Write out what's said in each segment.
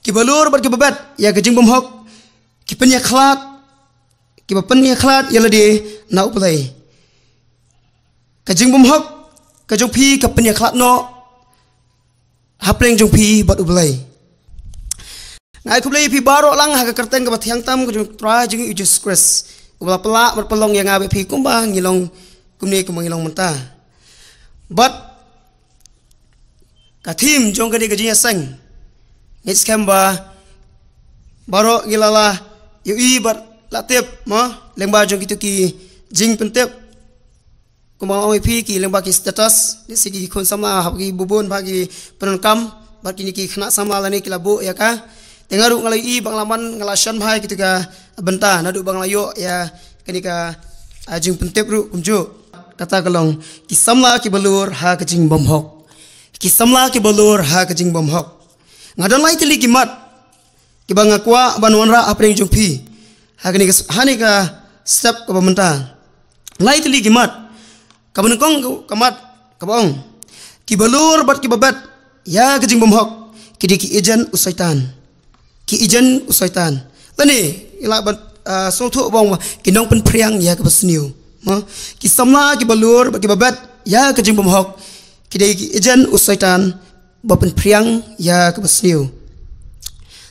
ki balur bat ki babat ya ke jing bom hok ki penya khlat ki ba penya khlat ya ladi na uplai ke jing bom hok ke jong phi ke penya khlat no hapleng jong phi bat uplai ngai kuplai phi baro lang ha ka kerteng ke bathiang tam ke jong tra jing Jesus Christ ubla pelak berpelong yang ngabe phi kumbang ngilong kumni kumangilong mentah but kathim jong kadi gajinya sang ngis kamba baro ngilala yui bar latip ma lengba jong kitu ki jing pentep kumang oi phi ki lengba ki status ni sigi khon sama hagi bubun bagi penenkam bar kini ki khna sama lani kilabu ya ka tengaru ngalai i banglaman ngalasan bhai kitu ka benta nadu banglayo ya kini ka jing pentep ru kumju kata kalong ki samla ki balur ha ka jing bom hok ki samla ki balur ha ka jing bom hok ngadon lai tili ki mat ki banga kwa banwanra apring jung phi hani ka step ka bamenta lai tili ki mat ka banengkong ka mat ka bong ki balur bat ki babat ya ka jing bom hok ki di ki ijan usaitan ki ijan usaitan lani ila bat so thu bong ki nong pen priang ya ka basniu ma ki samla ki balur bat ki babat ya ka jing bom hok ki di ki ijan usaitan bapen priang ya ke basniu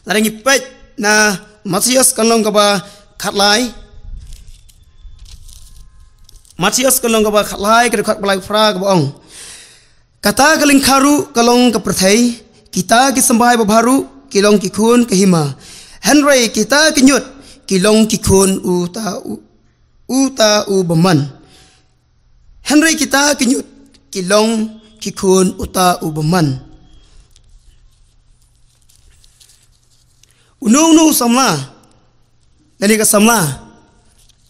larangi pet na Matius kalong ka ba khatlai Matius kalong ka ba khatlai ke khat balai fra ka bong kata kaling kharu kalong ka prathai kita ki sambai babaru kilong ki khun ka hima Henry kita ki nyut kilong ki khun uta u baman Henry kita ki nyut kilong ki khun uta u baman unung samla nani ka samla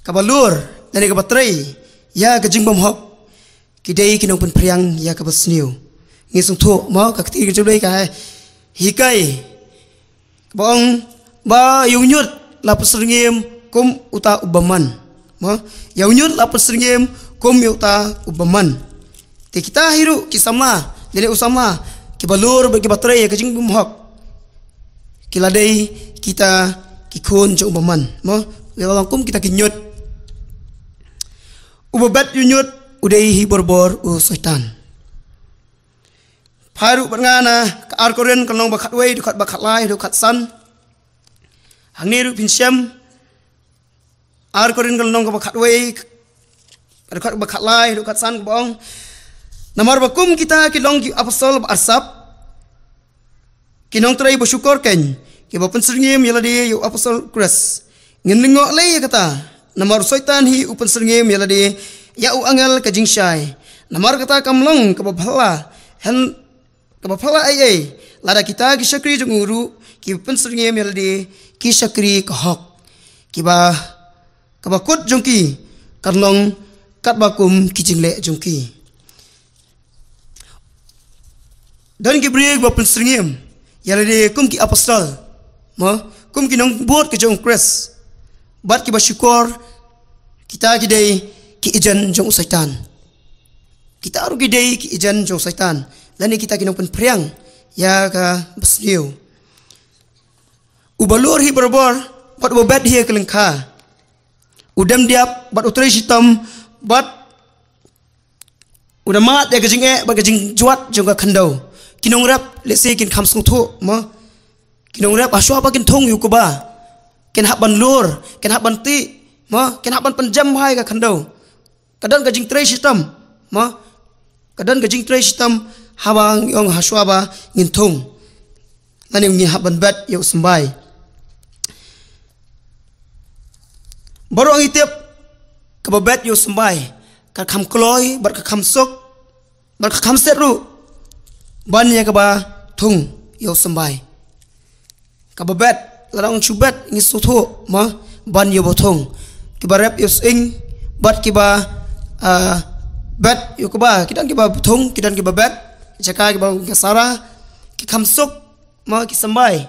kabalur nani ka batrai ya ka jingbam hok kidai kinong pen priang ya ka basniu ngisung tho ma ka ti ka jodai ka hikai bong ba yunyut la pasringem kum uta ubaman ma yunyut la pasringem kum uta ubaman te kita hiru ki samla nani usama ki balur ba ki batrai ya ka jingbam hok kiladai kita kikun jo ubaman mo lewalang kum kita kinyut ubabat yunyut udai hi borbor u setan paru bangana ka arkoren kanong bakat wei dukat bakat lai dukat san hangniru pinsyam arkoren kanong bakat wei dukat bakat lai dukat san bong namar bakum kita kilong ki apostol arsap kinong tray bersyukur ken ki bapen sringem yala di yu apostol Chris ngendengok lay kata namar setan hi upen sringem yala di ya u angel ka jingshai namar kata kamlong ka babhala hen ka babhala ai lada kita ki syakri junguru ki upen sringem yala di ki syakri ka hok ki ba ka bakut jongki karlong kat bakum ki jingle jongki dan ki bri bapen sringem yala di kum ki apostol ma kum ki nong buat ke jong Chris bat ki bersyukur kita ki dei ki ijan jong setan kita aru ki dei ki ijan jong setan lani kita ki nong pen priang ya ka basniu ubalur hi berbor bat bobat hi kelengka udam diap bat utrai hitam bat udamat ya ke jing bat ke jing juat jong ka khandau kinong rap lese kin khamsung tho ma kinong rap aswa pa kin thong yu ko ba kin hab ban lur kin hab ban ti ma kin hab ban penjam hai ka khandau kadan ka jing tre system ma kadan ka jing tre system habang yong haswa ba ngin thong lani ngi hab ban bat yu sambai baru ang itip ka babet yu sambai ka kham kloi bar ka kham sok bar ka kham set ru ban ya ka ba thung yu sambai kababat larang chubat ngi sotho ma ban yo bothong kibarep yo sing bat kiba bat yo kiba kidan kiba bothong kidan kiba bat jaka kiba ngasara ki khamsuk ma ki sambai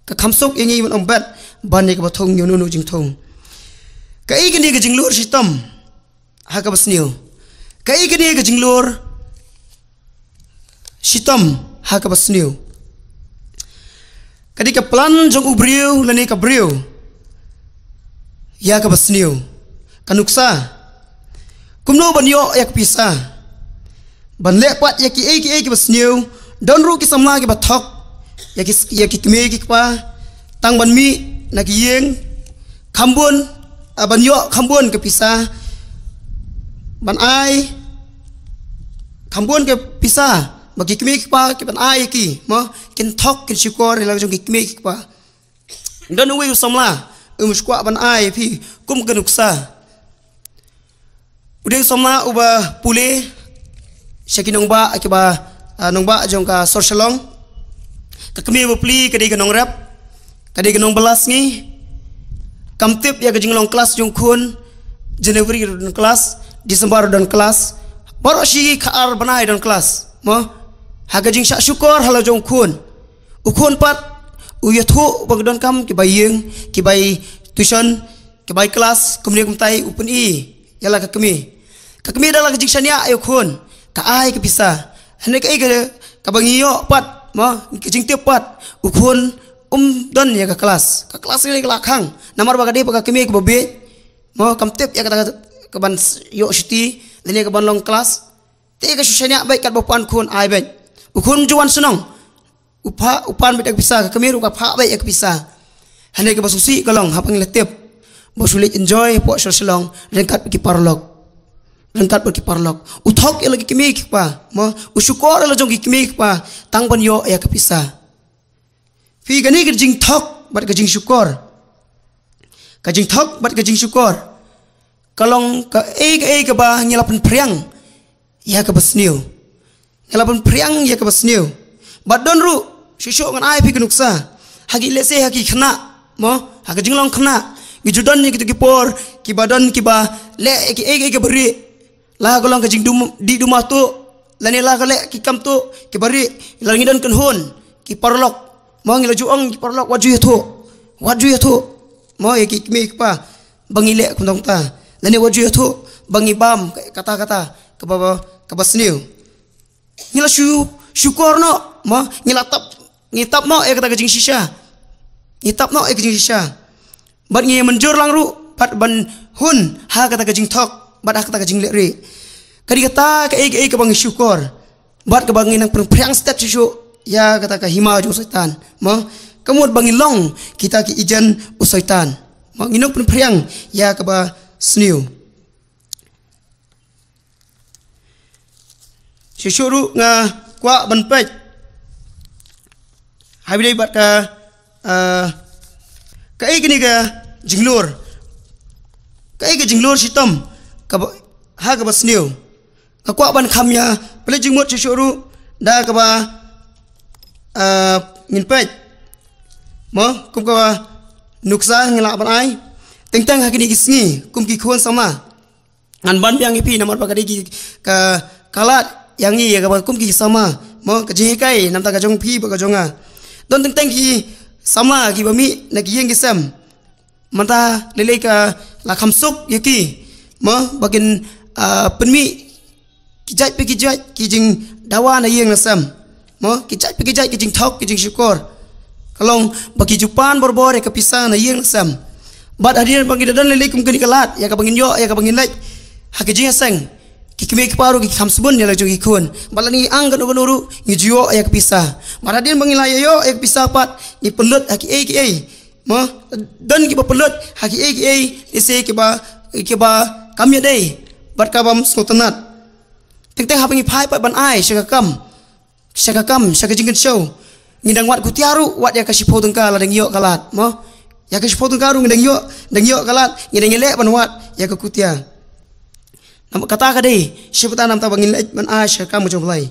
ka khamsuk ingi mon bat ban ye kiba thong yo nu jing thong kai gini ga jinglur sitam ha ka basniu kai gini ga jinglur sitam ha ka basniu kadi ka plan jong ubriu lani ka briu ya ka basniu kanuksa kumno banyo yak pisa ban le pat yak ki basniu don ru ki samla ki bathok yak ki kme ki pa tang ban mi na ki yeng khambun banyo khambun ke pisa ban ai khambun ke pisa bagi kme ki pa ki ban ai ki mo kin thok kin shikor la jong ki kme ki pa don wi samla muskwa ban ai phi kum kanuksa udah sama uba pule syaki nongba akiba nongba jong ka sorsalong kakami bupli kadi ka nongrap kadi ka nong belas ngi kamtip ya ka jinglong kelas jong kun Januari don kelas Desember don kelas baru si kar banai don kelas mo haga jing syak syukur halo jong kun ukun pat uyathu bagdon kam ki bayeng ki bay tuition ki bay kelas kemudian kumtai upun i yala kakami dalam kejingsanya ayo kun ka ai ke bisa hendak ai ka bangiyo pat mo kejing tiap pat ukun don ya ka kelas ni lakhang namar bagade baga kami ke babe mo kam tiap ya kata ka ban yo shiti dan ya ka ban long kelas te ka susanya baik kat bapan kun ai baik ukun juan senang upan bedak bisa ka kami ru ka pha baik ya ka bisa hendak ka basusi kalong hapang letep basulit enjoy po selong rengkat pergi parlok rengkat pergi parlok uthok lagi kimik pa mo usyukor la jong kimik pa tang ban yo ya kapisa fi gani gajing thok bat gajing syukur gajing thok bat gajing syukur kalong ka ka ba ngelapan priang ya ka basniu ngelapan priang ya ka basniu bat don ru shisho ngan ai fi kanuksa hagi lese hagi khna mo hagi jinglong khna gijudan ni gitu kipor kibadan kiba le ki beri lah golong ke jing di rumah tu lani lah kale ki kam tu ki bari langi dan kenhun ki parlok mo ngila juang ki parlok waju tu mo ki kmi pa bangile kuntong ta lani waju tu bangi bam kata-kata ke baba ke basniu ngila syukur no mo ngitap no kata ke jing shisha ngitap no ke jing shisha bat ngi menjur lang ru pat ban hun ha kata ke jing thok bat kata ka jingle re kadi kata ka ka bang syukur bat ka bangin nang priang step syuk ya kata ka hima jo setan mo kamut bangin long kita ki ijan usaitan mo nginok priang ya ka ba sniu syuru nga kwa ban pej habidai bat ka ni ka jinglor ka jinglor sitam ha ka basniu akwa ban khamya ple jingmot syuru da ka ba ngin pej mo kum ka nuksa ngila ban ai teng ha kini gisngi kum ki khon sama ngan ban yang ipi namar bagadi ki ka kalat yang i ka ba kum ki sama mo ka je kai nam ta ka jong phi ba ka jonga don teng ki sama ki ba mi na ki yeng ki sam manta lele ka la khamsuk yaki mo bagin penmi kijat kijing dawa na yeng nasam mo kijat kijing thok kijing syukur kalong bagi jupan borbor ka pisang na yeng nasam bad hadir bagi dadan lele kum kini kalat ya ka bangin yo ya ka bangin lek ha kijing sang kikme paru ki khamsbun ya la jogi kun balani ang kan uru ngi jio ya ka pisah bad hadir bangin la yo ya ka pisah pat ni pelut ha ki mo dan ki ba pelut ha ki ise ki ba kami dei bat kabam skotanat teng hapangi phai pat ban ai syakakam syakajingkan show ngidang wat kutiaru wat ya kasipho tengka la deng yo kalat mo ya kasipho tengka ru ngidang yo kalat ngidang le ban wat ya ka kutia nam kata ka dei syapata nam ta bangin le ban ai syakam mo lai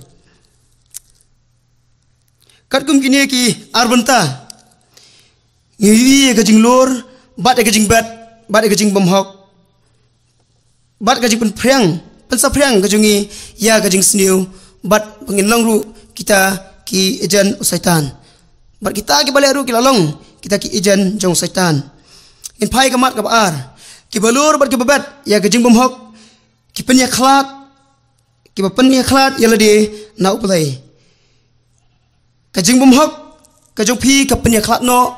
kat kum kini ki arbanta ngi ka jinglor bat ka jing bat ka jing bomhok bat ka jing priang pensa priang ka jungi ya ka jing sniu bat pengin long kita ki ejan usaitan bat kita ki baleru ki lalong kita ki ejan jong saitan in pai ka mat ka bar ki balur bat ki babat ya ka jing bomhok ki penya khlat ya lade na uplai ka jing bomhok ka jong phi ka penya khlat no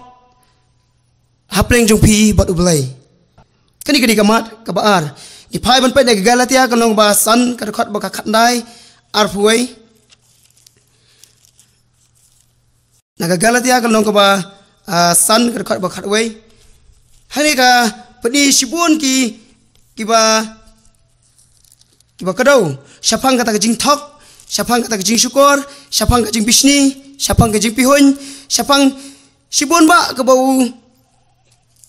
hapleng jong phi bat ublai kani kani kamat ka baar ni phai ban pe ne Galatia ka long ba san ka khat ba ka khat dai ar phuai na ka Galatia ka long ka ba san ka khat ba khat wei hani ka padi sibun ki ba kadau syapang kata jing thok syapang kata jing syukur syapang kata jing bisni syapang kata jing pihun syapang sibun ba ka bau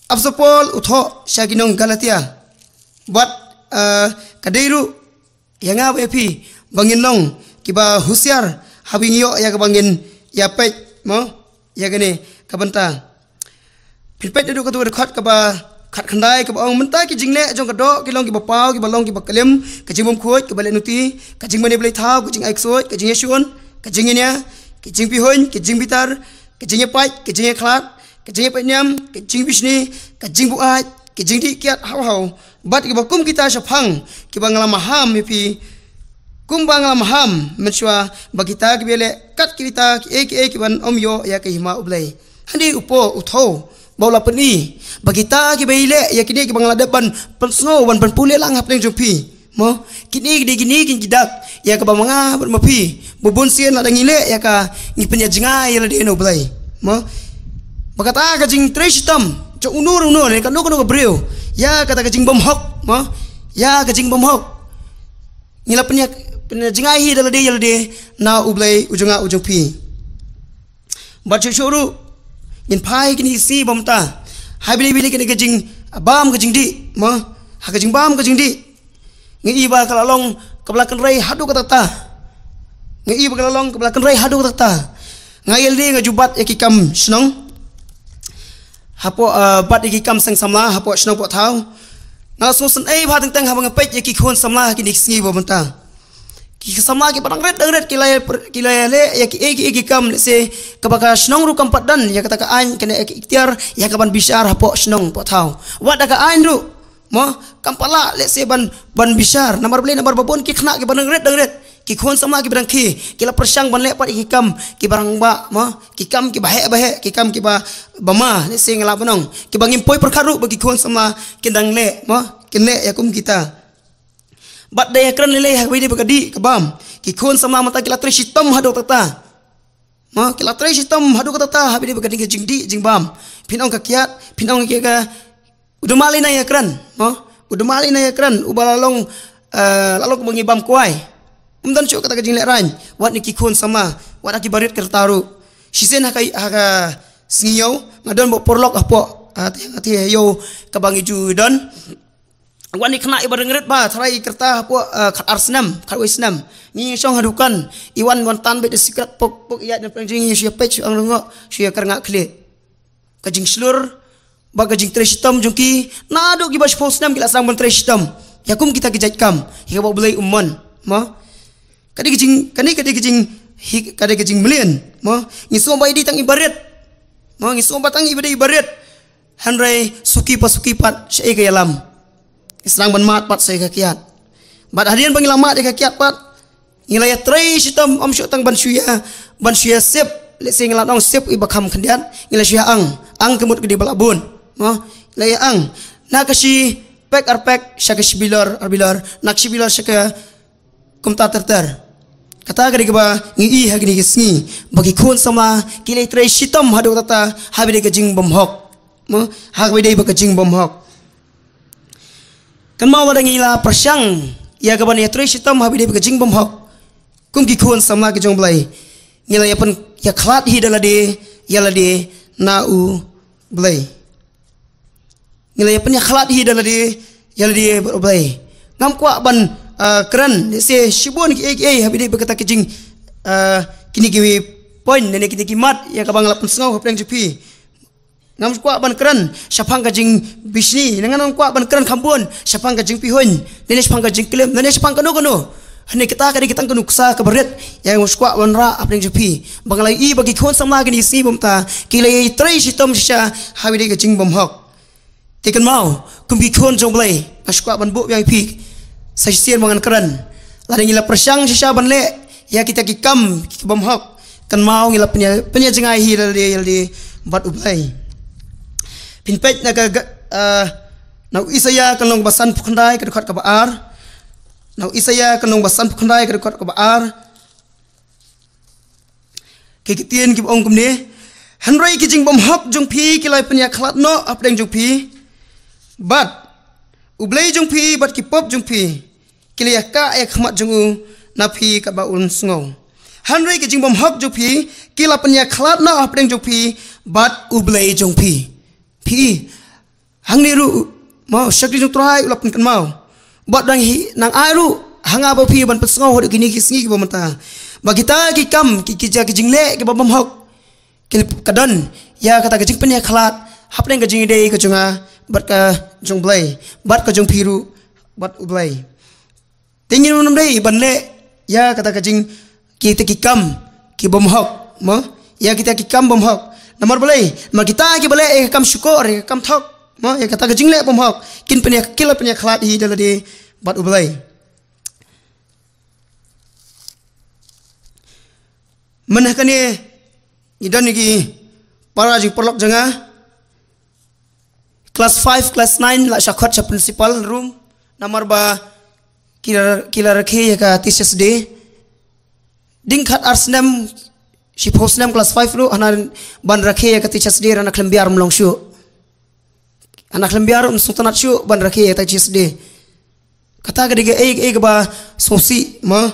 Apostol utho syaginong Galatia buat kadairu yang apa epi bangin long kiba husiar habing yo ya bangin ya pet mo ya gane kabanta pilpet duduk tu dekat kaba khat khandai kaba ong mentai ki jingle jong kado ki long ki bapau ki balong ki bakalem ka jingmom khuot ka bale nuti ka jingmane blai thau ka jing aik soi ka jing yesun ka jinginya ki jing pihun ki jing bitar ka jing pai ka jing khlat ka jing penyam ka jing bisni ka jing buat ka jing di kiat hau bat ki bakum kita syapang ki bangala maham pi kum bangala maham mensua bagita ki bele kat kita ki ban om yo ya ki hima ublai handi upo utho baula peni bagita ki bele ya kini ki bangala depan pensno ban pule lang hapleng jumpi mo kini gini gidak ya ka bamanga mapi bubun sien la dangile ya ka ngi penya jinga ya la de no ublai mo bagata ka jing treshitam jo unur ne ka no breu ya kata ka jing bom hok mo ya ka jing bom hok ngila penya jinga hi dala de na ublai ujunga ujung pi bacu shuru in pai kini si bomta hai bili kini ka jing bam ka jing di mo ha ka jing bam ka jing di ngi iba kala long ka belakan rai hadu ka tata ngi iba kala long ka belakan rai hadu ka tata ngail di ngajubat ekikam snong hapo bat ekikam sang samla hapo snong po thau na so san ai bha teng ha bang pet ekikon samla kini singi bomta ki sama ki parang red kilai le ya ki kam se kabaka snong ru kam padan ya kata ka ain kena ikhtiar ya kaban bishar hapo snong po thau wat ka ain ru mo kampala le se ban bishar nomor babon ki khna ki barang red ki khon sama ki barang ki la persang ban le pat ki kam ki barang ba mo ki kam ki bahe ki kam ki ba bama le se ngala banong ki bangim poi perkharu bagi khon sama kindang le mo kinle ya kum kita bat daya kran lele hawi di bagadi kabam ki khon sama mata kila tre sistem hadu tata ma kila tre sistem hadu tata hawi di bagadi ke jingdi jingbam pinong ka kiat pinong ke ka udumali na ya kran ma udumali na ya kran ubalalong lalong mengibam kuai umdan chu kata ke jingle ran wat ni ki khon sama wat aki barit kertaru sisen haka singiyo ngadon bo porlok apo ati yo kabangi judan wani kena ibarat ngeret ba tharai kerta po khat arsenam khat wisnam ni song hadukan iwan wantan be secret pok ya dan penjing sia page ang ngo sia karnga khle kajing slur ba kajing treshitam jungki nado ki bas posnam kila sang ban treshitam yakum kita kijat kam hika ba bulai umman ma kadi kajing melian ma ni so ba di tang ibarat ma ni so ba tang ibarat hanrai suki pat syai ke alam Islang ban mat pat saya kakiat. Bat hadian bang ilamat dia kakiat pat. Ngilaya tray sitam om syutang ban syuya sip. Let's say ngilat ong sip ibakam kendian. Ngilaya syuya ang kemut gede balabun. No, laya ang. Na kasi pek arpek syaka shibilar nak shibilar syaka kumta terter. Kata gede ba ngi ha gede gesngi bagi kun sama kilay tray sitam hadu tata habi de kajing bomhok. Mo habi de bakajing bomhok. Kan mau wadang ila persang ya kaban ya tres hitam habi de kajing bom hok kum ki khon sama ki jong blai ngila ya pen ya khlat hi dala de yala de na u blai ngila ya pen ya khlat hi dala de yala de blai ngam kwa ban kran se shibon ki habi de kata kajing kini ki point ne kini ki mat ya kabang lapan sngau hapleng jupi ngam kwa ban kran syapang kajing bisni dengan kwa ban kran khambun syapang kajing pihun nene syapang kajing klem nene syapang kanu hane kita kanu ksa kabaret yang kwa ban ra apeng jupi bangalai i bagi khon sama gani si bomta kilai tre sitom sya hawi de kajing bom hok tekan mau kumbi khon jong blai askwa ban bu yang pi sajisian mangan kran ladang ila persang sya ban le ya kita ki kam bom hok kan mau ngila penya jengai hi di bat ublay pinpet na na isaya kanong basan pukandai kadukot kabaar na isaya kanong basan pukandai kadukot kabaar kikitien kib ong kumne hanroi kijing bom hok jong phi kilai penya khlat no apdeng jong phi bat ublay jong phi bat ki pop jong phi kilia ka ek khmat jong u na phi ka ba un sngo hanroi kijing bom hok jong phi kila penya khlat no apdeng jong phi bat ublay jong phi hang ni ru mau syakri jong trai ulap kan mau bat dang hi nang ai ru hanga ba phi ban pesngo hod gini kisngi ki bomata bagi ta ki kam ki kija kijing le ki bom hok kil kadon ya kata kijing penya khlat hapdeng kijing dei ka junga bat ka jong blay bat ka jong phiru bat ublay tingin mo dei ban le ya kata kijing kita ki kam ki bom hok mo ya kita ki kam bom hok namar blay mar kita ki blay kam syukur kam thok mo ya kata kijing le bom hok kin penya kila penya khlat hi dalade bat ublay manah kane idan niki para jing perlok janga class 5 class 9 la syakhat sa principal room namar ba kila rakhe ya ka teachers day ding khat arsnam si posnam class 5 ru anan ban rakhe ya ka teachers day anak lembiar mlong syu anak lembiar sultanat syu ban rakhe ya teachers day kata gede e ba sosi ma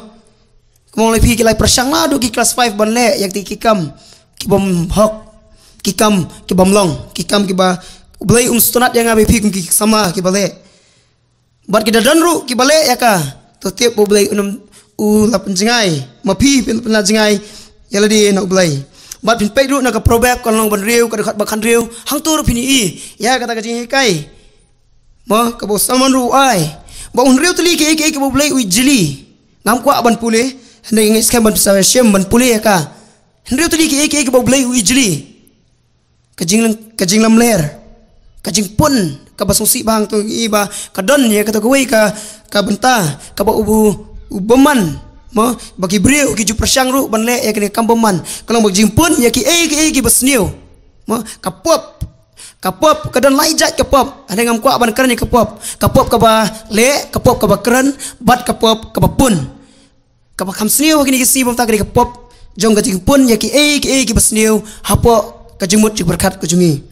kemong lepi kilai persang la do ki class 5 ban le yak ti kikam ki bom hok kikam ki bom long kikam ki ba ublay sultanat yang abi pi ki sama ki bale bat kita danru ki bale ya ka to tiap ublay unum u la penjengai ma pi pen jengai yala di na ublay bat pin pe ru na ka probab kon long ban riu ka dekat bakan riu hang tur pini i ya kata ka jing kai ma ka bo salman ru ai ba un riu tli ki ublay u jili ngam kwa ban pule hande ngis kam ban sa shem ban pule ya ka riu tli ki ublay u jili ka jing lam ler kajing pun ka basungsi bang tu iba kadon ya kata kuai ka benta ka ba ubeman mo bagi brio ki ju persang ru ban le ya kene kamboman kalau bagi pun ya ki ki basniu mo kapop kadon lai jat kapop ada ngam kwa ban keren kapop ka ba le kapop ka ba keren bat kapop ka ba pun ka ba kamsniu kini ki si bom ta kene kapop jong kajing pun ya ki basniu hapo kajimut ju berkat kujungi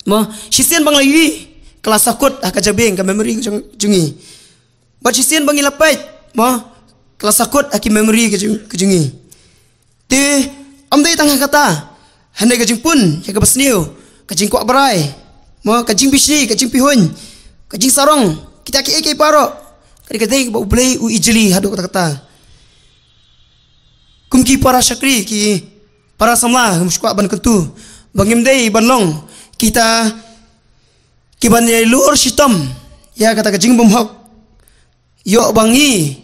mo sisian bang lagi kelas sakut akajabeng ka memory jungi bat sisian bang ilapait mo kelas sakut aki memory kujungi te amdai tangah kata handai kajing pun ya ka basniu kajing kwa barai mo kajing bisni kajing pihun kajing sarong kita ki paro kadi ba ublay u ijli hadu kata kumki para syakri ki para samla muskwa ban kentu bangim dei banlong kita kiban yai luar sitam ya kata kajing bom hok yo bangi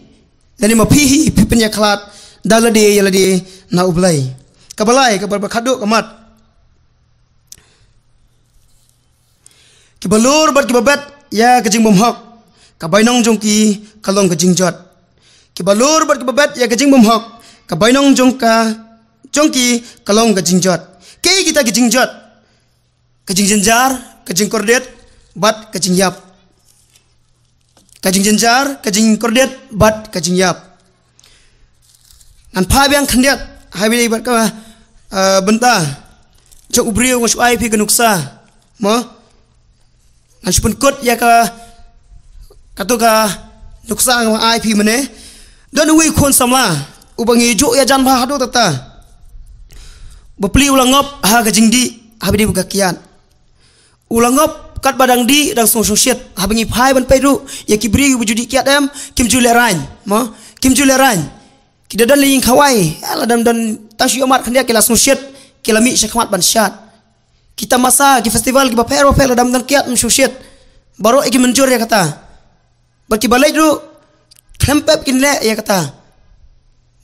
dan ma pihi pipenya khalat dalade yalade na ublay kabalai kabar khadu kamat kibalur bat kibabat ya kajing bom hok kabainong jongki kalong kajing jot kibalur bat kibabat ya kajing bom hok kabainong jongki kalong kajing jot ke kita kajing jot kajing jenjar, kajing kordet, bat kajing yap. Kajing jenjar, kajing kordet, bat kajing yap. Nan pa biang kandiat, habi bat ka benta. Jok ubriu ngus ai pi kanuksa. Mo. Nan spun kot ya ka katuka nuksa ng ai pi mene. Don ui kon samla. Ubangi jok ya jan pa hadu tata. Bepli ulang ngop ha kajing di habi di bukakian. Ulangop kat badang di dang song syet habangi phai ban pairu ya kibri bujudi kiat em kim juleran mo kim juleran kidadan ling khawai ala dan tasyu amat khandia kila song syet kila mi syakmat ban syat kita masa ki festival ki bapero pelo dam dan kiat song syet baro iki menjur ya kata baki balai du klempep kinle ya kata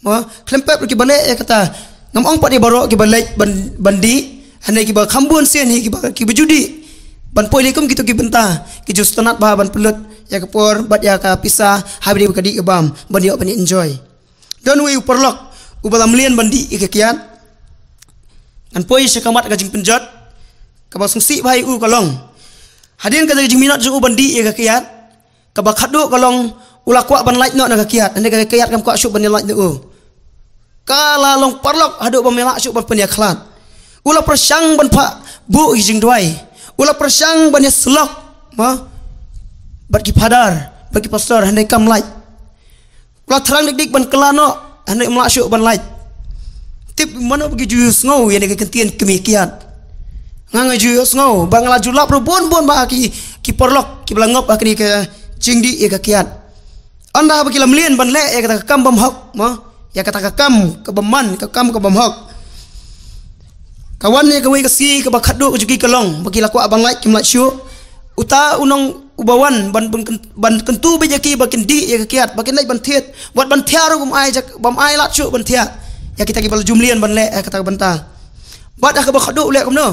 mo klempep ki balai ya kata ngam ong pat di baro ki balai bandi hanai ki ba khambun sen hi ki bujudi ban poilikum gitu ki benta ki justanat ba ban pelut ya kapor bat ya ka pisah habri kadi kebam ban yo ban enjoy don we perlok ubalam lian bandi ikakian an poi sekamat ka jing penjat ka ba sungsi bai u kalong hadin ka jing minat ju bandi ikakian ka ba khadu kalong ula kwa ban light no na kakiat ande ka kiat kam kwa syuk ban light no kala long parlok hadu ban melak syuk ban penia khlat ula persang ban pha bu jing duai ula persang ban selok ma bagi padar bagi pastor handai kam light ula terang dik ban kelano handai melak syuk ban light tip mana bagi jus ngau yang ke kentian kemikian ngangai jus ngau bang la julap ro bon ba ki parlok ki belangop akni ke jingdi ya kakiat anda bagi lamlian ban le ya kata kam bam hok ma ya kata kam ke baman ke kam ke bam hok kawan ya kawai kasi ke bakhadu jugi kelong bagi laku abang like kim like syu uta unong ubawan ban kentu bejaki bakin di ya kakiat bakin naik ban thiet buat ban thiar gum ai jak bam ai lat syu ban thia ya kita ki bal jumlian ban le kata banta buat ak bakhadu le kum no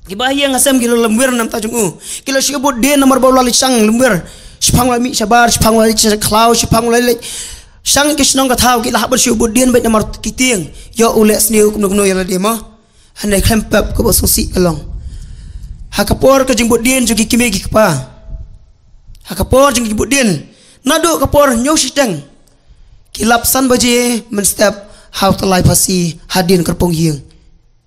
ki bahia ngasem kilo lembir nam tajung kilo syu bud de nomor bawla lisang lembir Sipang wali sabar, sipang wali ceklau, sipang wali sang kisnong katau kita habar siu budian baik nomor kiting, yo ulek sniu kumno yang ada mah, handai klempap ke bos sosi kalong, hakapor ke jeng budian juga kimi kikpa, hakapor jeng budian, nado kapor nyau sidang, kilapsan baje menstep how to life pasi hadin kerpong hiang,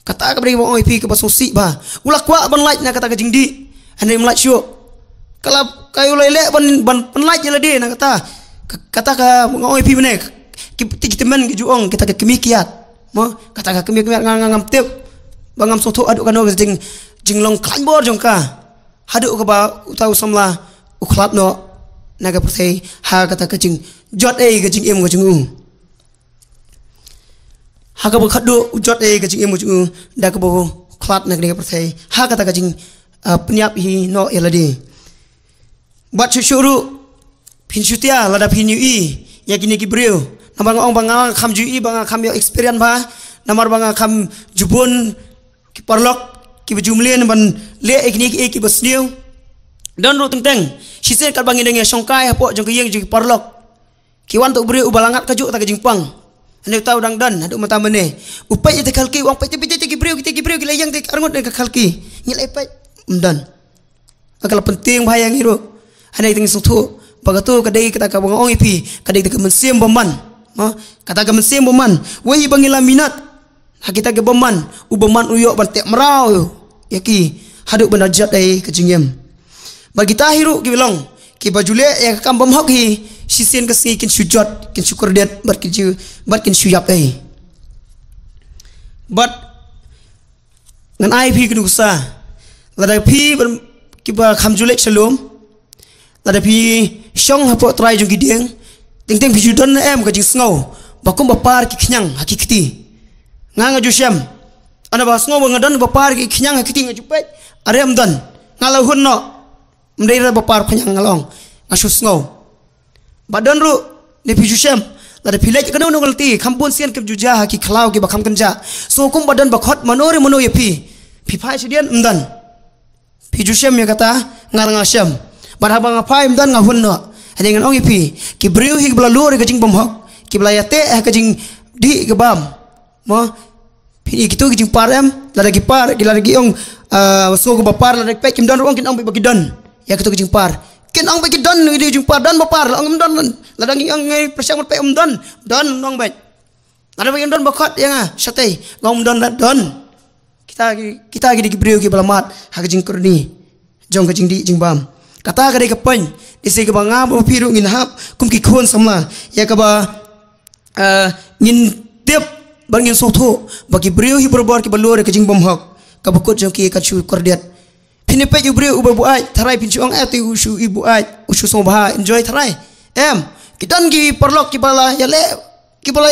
kata kepada orang IP ke bos sosi bah, ulak wa ban like na kata ke jeng di, handai melak siu. Kalau kayu lele ban penlait je lah dia nak kata ka ngoi pi benek kita men juong kita ke kemikiat mo kata ka kemikiat ngam tip bangam soto aduk kano jing long klain bor jong ka haduk ka ba utau samla ukhlap no naga persei ha kata ka jing jot ke jing em ka jing ha ka ba khadu jot ke jing em ka jing da ka bo khlat naga persei ha kata ka jing penyap hi no eladi buat syuru pinsutia lada pinyui ya kini kibriu namar ong bang kham jui bang kham yo experience ba namar bang kham jubun ki parlok ki bejumlian ban le ekni ki basniu don ru teng sisen kal bang indeng songkai hapo jong kiyeng jong parlok ki wan tu briu balangat kaju ta jingpang ane tau dang dan adu mata mene upai te khalki wang pai te ki briu ki layang te arngot ke khalki ngil epai umdan akal penting bahayang hiru Hanya itu sungtu, bagatu kadai kita kabang ong ipi, kadai kita mensim beman, kata kita mensim beman, wahi bangilah minat, kita ke beman, ubeman uyok bantek merau, yaki haduk benar jat dari kejengem. Bagi tahiru kibilong, ki bajule ya kam bam hok hi, sisen kasi kin sujud, kin syukur det, bat kin suyap ai. Bat ngan IP kin usa, lada pi kiba kamjulek shalom. Lada pi syong hapo try jong gidieng ting pi judan em ka jing sngo bakum bapar ki khnyang hakikti nganga jusyam ana ba sngo ngadan bapar ki khnyang hakikti ngajupet arem dan ngalau hunno mdeira bapar khnyang ngalong ngasu sngo badan ru ne pi jusyam lada pi lek kana ngal ti khampun sian ke juja ki khlau ki bakham kanja so kum badan bakhot manore mano ye pi phai sidian umdan pi jusyam ya kata ngarang asyam barhabang apa imdan ngahun no dengan ong ipi ki briu hi bla lur ke jing bom hok ki bla yate ke jing di ke bam mo pi kitu ke jing parem la lagi par ki la lagi ong so ko bapar la lagi pe kim don ong kin ong bagi don ya kitu ke jing par kin ong bagi don di jing par dan bapar ong don la lagi ong ngai persang pe don ong bet ada bagi don bakot ya nga sate ngom don kita di briu ki bla mat ha ke jing kurni jong ke jing di jing bam kata kadai kapan isi ke banga bo piru ngin hap kum ki khon samla ya ka ba ngin tep bangin sotho bagi briu hi berbor ki balore ke jing bom hok ka bukut jong ki ka chu kordiat pini pe ju briu ubu ai tharai pin chuang ati usu ibu ai usu so ba enjoy tharai em kitan ki perlok ki bala ya le ki bala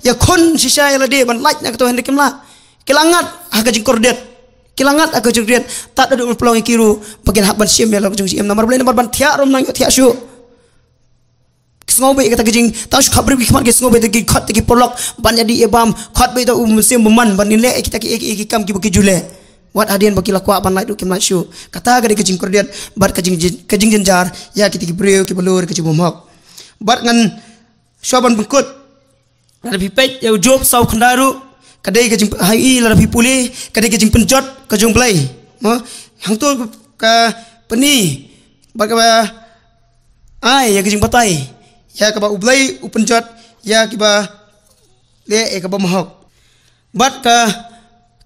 ya khon sisa ya le de ban like na ka to hendik kimla kilangat ha ka jing kordiat kilangat aku jengriat tak ada pelong kiru bagian hak ban sim ya jeng sim nomor boleh nomor ban tiak rom nang tiak syu sngobe kata gejing tahu khabar ki khmat ke sngobe te ki khat te ki polok ban jadi ebam khat be ta sim beman ban nile kita ki kam ki buki jule wat adian baki lakwa ban lai du kim lai syu kata ga gejing kordiat bat kejing jenjar ya kita ki breu ki belur ki bom hok bat ngan syaban bengkut Lebih pek ya job sau kendaru kadai ke jing hai la lebih pulih kadai ke jing penjot ke jong play mo hang tu ka peni ba ai ya ke jing patai ya ka ba ublai u penjot ya ki ba le ka ba mahok bat ka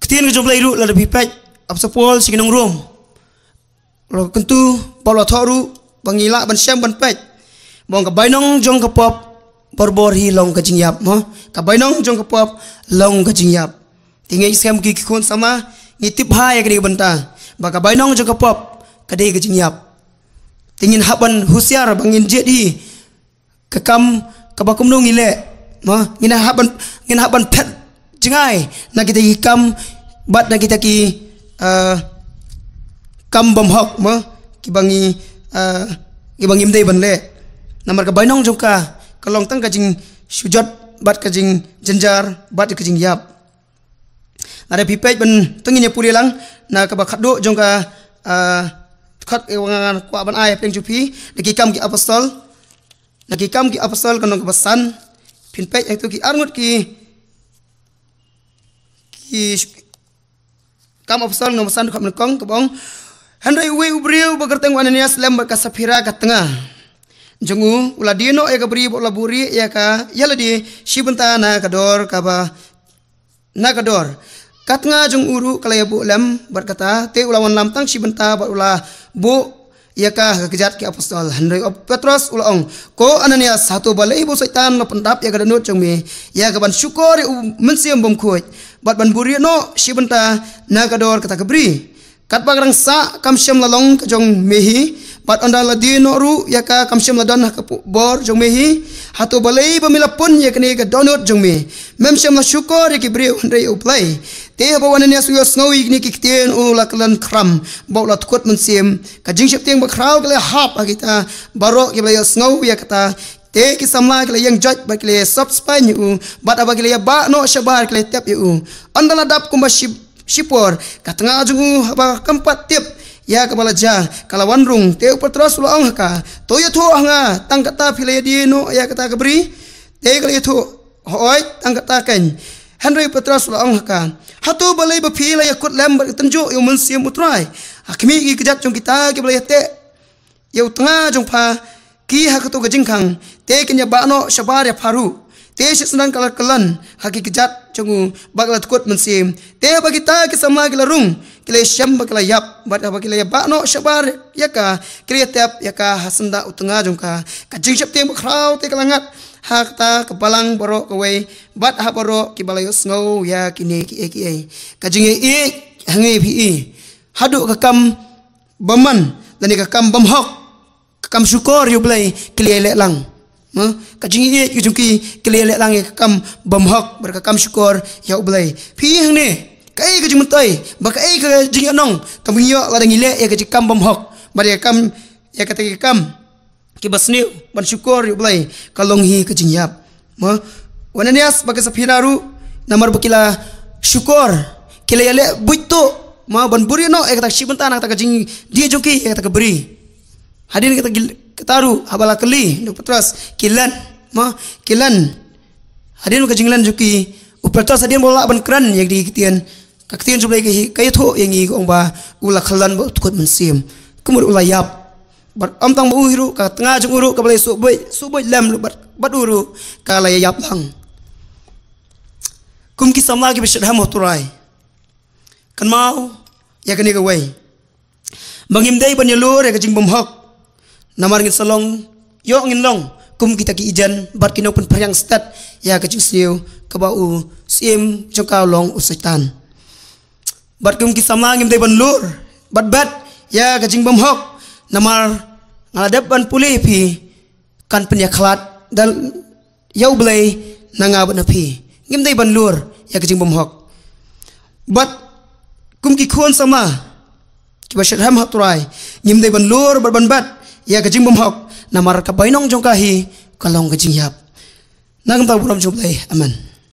ketien ke jong play ru la lebih pek ap sapol sikinong rom lo kentu polo thoru bangila ban syam ban pek bong ka bainong jong ka pop borbor hi long ka jingyap mo ka bainong jong ka pop long ka jingyap tingai sem ki khon sama ngitip ha ya kini benta ba ka bainong jong ka pop ka dei ka jingyap tingin haban husiar bangin jadi ka kam ka ba kum nong ile mo ngina haban pet jingai na kita kam bat na kita ki kam bom hok mo ki bangi mdei ban le namar ka bainong jong ka kalong tang kajing sujud bat kajing jenjar bat kajing yap ada pipet ben tenginya puri lang na ka bakado jong ka khat ewangan kwa ban ay peng jupi deki kam ki apostol kanong ka basan pinpet itu ki arngut ki kam apostol no basan kham kong kabong handai we ubriu bagarteng Ananias lem ka Safira ka tengah Jongu uladino ya kabri bola buri ya ka yala di shibenta na kador kaba na kador katnga jong uru kalaya bu lam berkata te ulawan lam tang shibenta ba ula bu ya ka kejat ki apostol Henry of Petros ulaong ko Ananias satu balai bu setan lo pendap ya kadanut jong me ya ka ban syukur mensiam bom kuat bat ban buri no shibenta na kador kata kabri kat bagrang sa kam syam lalong ka jong mehi bat anda ladino ru ya ka kamsyam ladan ka bor jong mehi hatu balai pun ya kene ka donut jong me memsyam la syukur ya ki bre ndai uplai te ba wanania suyo sngowi ni ki kten u la klan kram ba la tkut mensim ka jing syep teng ba kraw kale hap kita barok ki bla sngow ya kata te ki samla kale yang judge ba kale subspan u bat aba kale ba no shabar kale tap u anda la dap kumba shipor katanga jung ba kampat tip ya kepala jah kalawan rung teu Petros ulang haka toya thu hanga tang kata philaya di no ya kata kabri te kali thu hoi tang kata ken Henry Petros ulang haka hatu balai ba philaya kut lem tenju yu mensiam utrai akmi ki kejat jong kita ki balai te yu tengah jong pha ki haka tu gajingkang te kenya ba no shabar ya faru te senang kalar kelan haki kejat jongu baglat kut mensim te bagi ta ki sama ki larung kile syam bakla yap bat ba kile ba no shabar yaka kile tap yaka hasanda utenga jongka kajing syap te bakrau te kalangat hakta kepalang borok kawai bat ha borok ki balayo sngow ya kini ki kajing hangi pi hadu kakam baman dan kakam bamhok kakam syukur yu blai kile le lang kajing ye yujungki kelele lang kam bamhok berkakam syukur ya ublai pi hang ne kai kajing mentai ba kai ka jing anong kam hiyo la ngile ya kajing kam bamhok bari kam ya kata kam ki basniu ban syukur ya ublai kalong hi kajing yap Ananias baga Safiraru namar bakila syukur kelele buito ban buri no ya kata shibenta nak ta kajing dia jungki ya kata beri hadin kita ketaru habala keli do Petros kilan hadin ka jinglan juki Petros hadin bola ban kran yang di kitian ka kitian jublai ki kay tho yang i ong ba ula khalan ba tukut mensim kumur ula yap bar am tang bu hiru ka tengah jung uru ka balai suboi lam bat uru ka la yap lang kum ki samla ki bishad ham turai kan mau ya kan ga wai bangim dai ban yalur ya ka jing bom hok namar ngin salong yo ngin long kum kita ki ijan bat kinau pun paryang stat ya ka jing siu ka bau sim jongka long usaitan bat kum ki sama ngim dai ban lur bat ya ka jing bom hok namar ngadap ban pulih pi kan penya khalat dan yau blai nanga ban pi ngim dai ban lur ya ka jing bom hok bat kum ki khon sama ki ba shadham haturai ngim dai ban lur ban bat ya kajing bumhok namar ka bainong jongkahi kalong kajing yap nagam ta buram jublai aman.